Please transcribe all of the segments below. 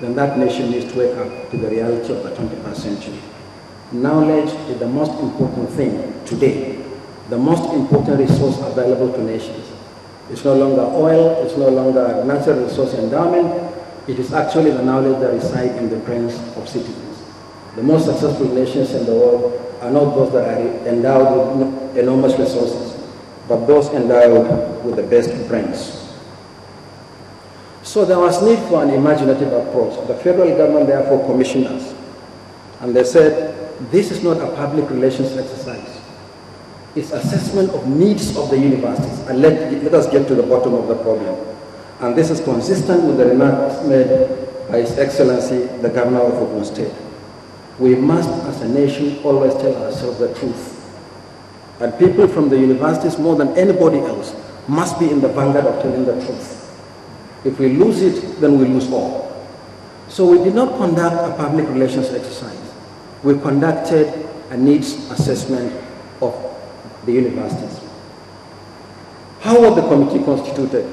then that nation needs to wake up to the reality of the 21st century. Knowledge is the most important thing today, the most important resource available to nations. It's no longer oil, it's no longer natural resource endowment, it is actually the knowledge that resides in the brains of citizens. The most successful nations in the world are not those that are endowed with enormous resources, but those endowed with the best brains. So there was need for an imaginative approach. The federal government therefore commissioned us, and they said, this is not a public relations exercise. It's assessment of needs of the universities, and let us get to the bottom of the problem. And this is consistent with the remarks made by His Excellency, the Governor of Ogun State. We must, as a nation, always tell ourselves the truth. And people from the universities, more than anybody else, must be in the vanguard of telling the truth. If we lose it, then we lose all. So we did not conduct a public relations exercise. We conducted a needs assessment of the universities. How was the committee constituted?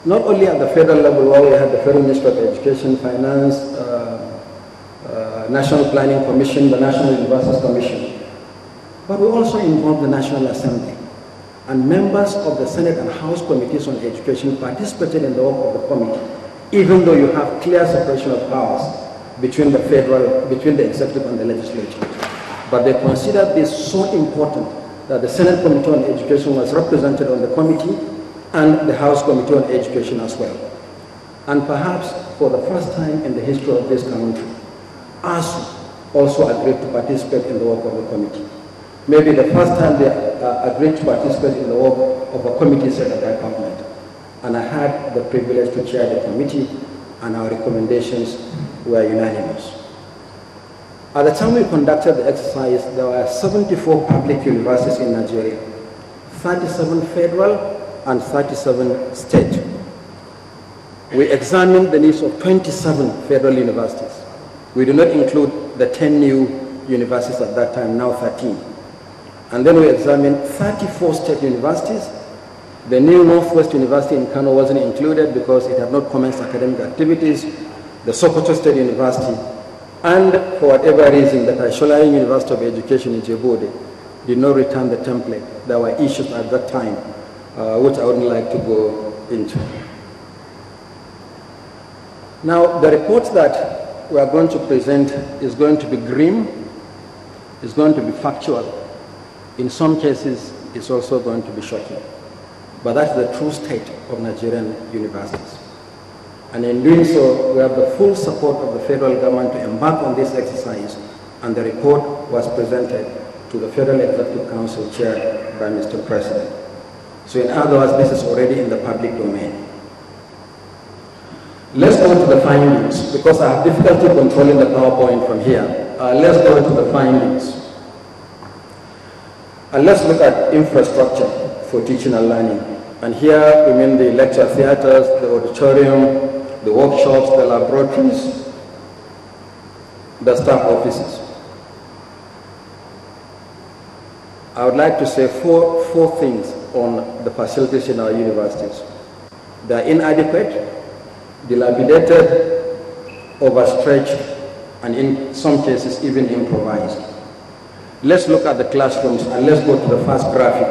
Not only at the federal level, where we had the Federal Ministry of Education, Finance, National Planning Commission, the National Universities Commission, but we also involved the National Assembly. And members of the Senate and House Committees on Education participated in the work of the committee, even though you have clear separation of powers between the executive and the legislature. But they considered this so important that the Senate Committee on Education was represented on the committee and the House Committee on Education as well. And perhaps for the first time in the history of this country, ASU also agreed to participate in the work of the committee. Maybe the first time they agreed to participate in the work of a committee set up by government. And I had the privilege to chair the committee, and our recommendations were unanimous. At the time we conducted the exercise, there were 74 public universities in Nigeria, 37 federal and 37 state. We examined the needs of 27 federal universities. We do not include the 10 new universities at that time, now 13. And then we examined 34 state universities. The new Northwest University in Kano wasn't included because it had not commenced academic activities. The Sokoto State University, and for whatever reason, the Tertiary University of Education in Djibouti did not return the template. There were issues at that time, which I wouldn't like to go into. Now, the report that we are going to present is going to be grim, is going to be factual. In some cases, it's also going to be shocking. But that's the true state of Nigerian universities. And in doing so, we have the full support of the federal government to embark on this exercise, and the report was presented to the Federal Executive Council chaired by Mr. President. So in other words, this is already in the public domain. Let's go to the findings, because I have difficulty controlling the PowerPoint from here. Let's go to the findings. And let's look at infrastructure for teaching and learning. And here we mean the lecture theaters, the auditorium, the workshops, the laboratories, the staff offices. I would like to say four things on the facilities in our universities. They are inadequate, dilapidated, overstretched, and in some cases even improvised. Let's look at the classrooms, and let's go to the first graphic.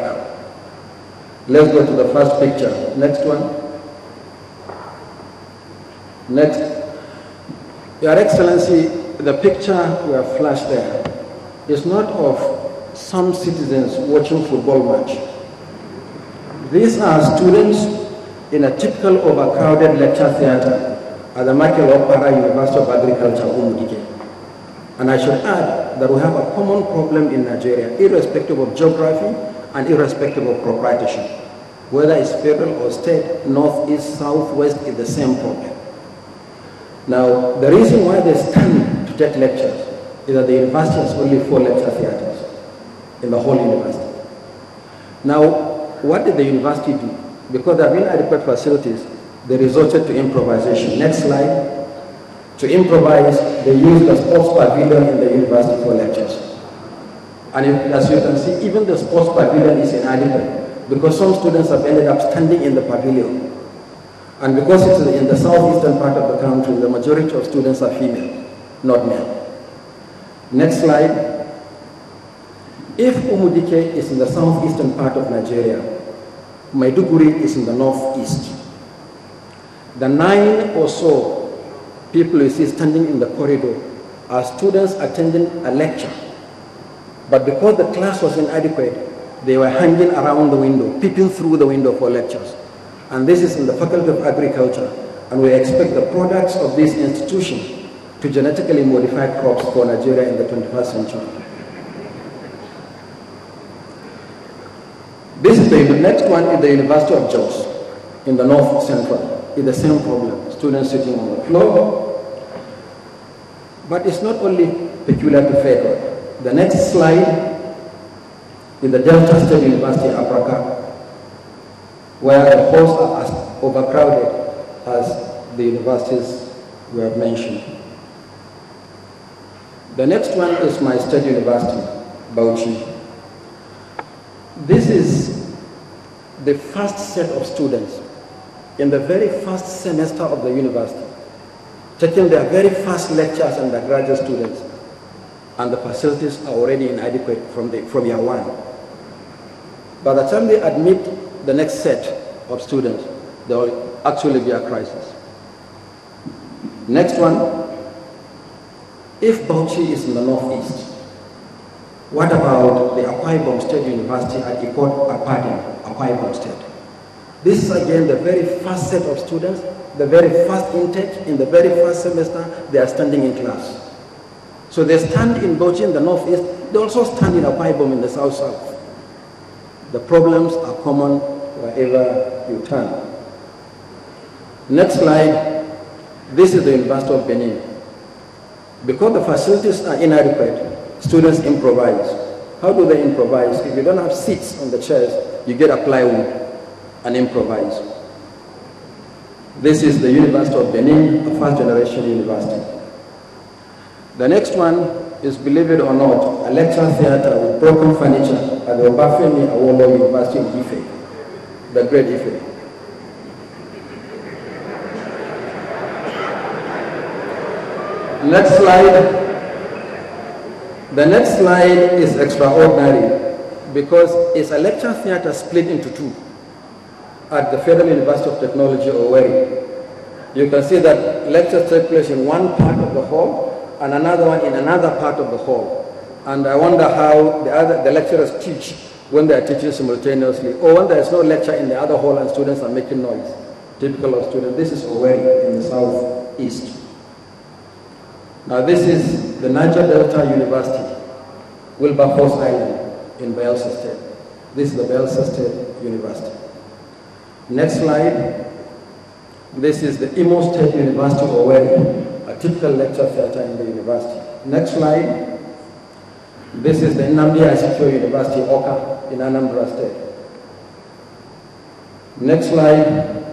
Let's go to the first picture. Next one. Next. Your Excellency, the picture we have flashed there is not of some citizens watching football match. These are students in a typical overcrowded lecture theater at the Michael Opara University of Agriculture, Umudike. And I should add that we have a common problem in Nigeria, irrespective of geography and irrespective of proprietorship. Whether it's federal or state, north, east, south, west, is the same problem. Now, the reason why they stand to take lectures is that the university has only 4 lecture theaters in the whole university. Now, what did the university do? Because there have been adequate facilities, they resorted to improvisation. Next slide. To improvise, they used the sports pavilion in the university for lectures. And as you can see, even the sports pavilion is inadequate because some students have ended up standing in the pavilion. And because it's in the southeastern part of the country, the majority of students are female, not male. Next slide. If Umudike is in the southeastern part of Nigeria, Maiduguri is in the northeast. The 9 or so people you see standing in the corridor are students attending a lecture. But because the class was inadequate, they were hanging around the window, peeping through the window for lectures. And this is in the Faculty of Agriculture, and we expect the products of this institution to genetically modify crops for Nigeria in the 21st century. The next one is the University of Jos in the North Central. It's the same problem, students sitting on the floor. But it's not only peculiar to Federal. The next slide is the Delta State University, Africa, where the halls are as overcrowded as the universities we have mentioned. The next one is my state university, Bauchi. This is the first set of students in the very first semester of the university, taking their very first lectures and the graduate students, and the facilities are already inadequate from year one. By the time they admit the next set of students, there will actually be a crisis. Next one, if Bauchi is in the northeast, what about the Akwa Ibom State University at Ikot Akpadim, Akwa Ibom State? This is again the very first set of students, the very first intake, in the very first semester, they are standing in class. So they stand in Bauchi in the northeast, they also stand in Akwa Ibom in the south-south. The problems are common wherever you turn. Next slide, this is the University of Benin. Because the facilities are inadequate, students improvise. How do they improvise? If you don't have seats on the chairs, you get a plywood and improvise. This is the University of Benin, a first generation university. The next one is, believe it or not, a lecture theater with broken furniture at the Obafemi Awolowo University in Ife, the great Ife. Next slide. The next slide is extraordinary because it's a lecture theater split into two at the Federal University of Technology, Owerri. You can see that lectures take place in one part of the hall and another one in another part of the hall. And I wonder how the lecturers teach when they are teaching simultaneously, or when there is no lecture in the other hall and students are making noise. Typical of students. This is Owerri in the southeast. Now this is the Niger Delta University, Wilberforce Island in Bayelsa State. This is the Bayelsa State University. Next slide. This is the Imo State University of Owerri, a typical lecture theater in the university. Next slide. This is the Nnamdi Azikiwe University, Oka, in Anambra State. Next slide.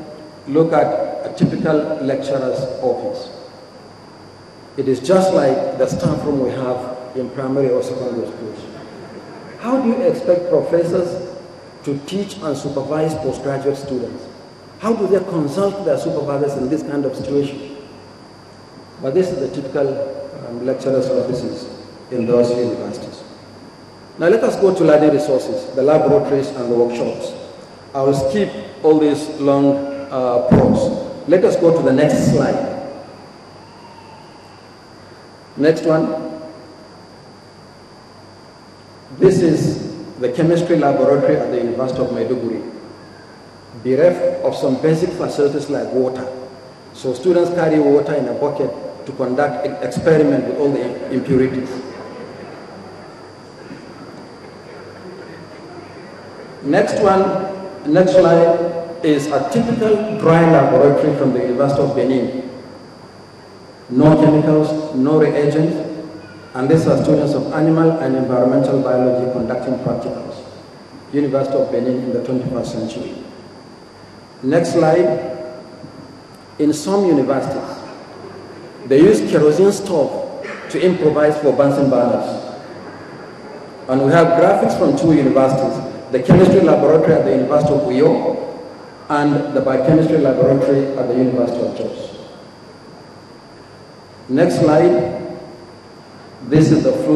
Look at a typical lecturer's office. It is just like the staff room we have in primary or secondary schools. How do you expect professors to teach and supervise postgraduate students? How do they consult their supervisors in this kind of situation? But this is the typical lecturers' offices in those universities. Now let us go to learning resources, the laboratories and the workshops. I will skip all these long props. Let us go to the next slide. Next one. This is the chemistry laboratory at the University of Maiduguri, bereft of some basic facilities like water. So students carry water in a bucket to conduct experiment with all the impurities. Next one, next slide, is a typical dry laboratory from the University of Benin. No chemicals, no reagents, and these are students of animal and environmental biology conducting practicals. University of Benin in the 21st century. Next slide. In some universities, they use kerosene stove to improvise for Bunsen burners. And we have graphics from two universities, the chemistry laboratory at the University of Uyo and the biochemistry laboratory at the University of Jos. Next slide. This is the flow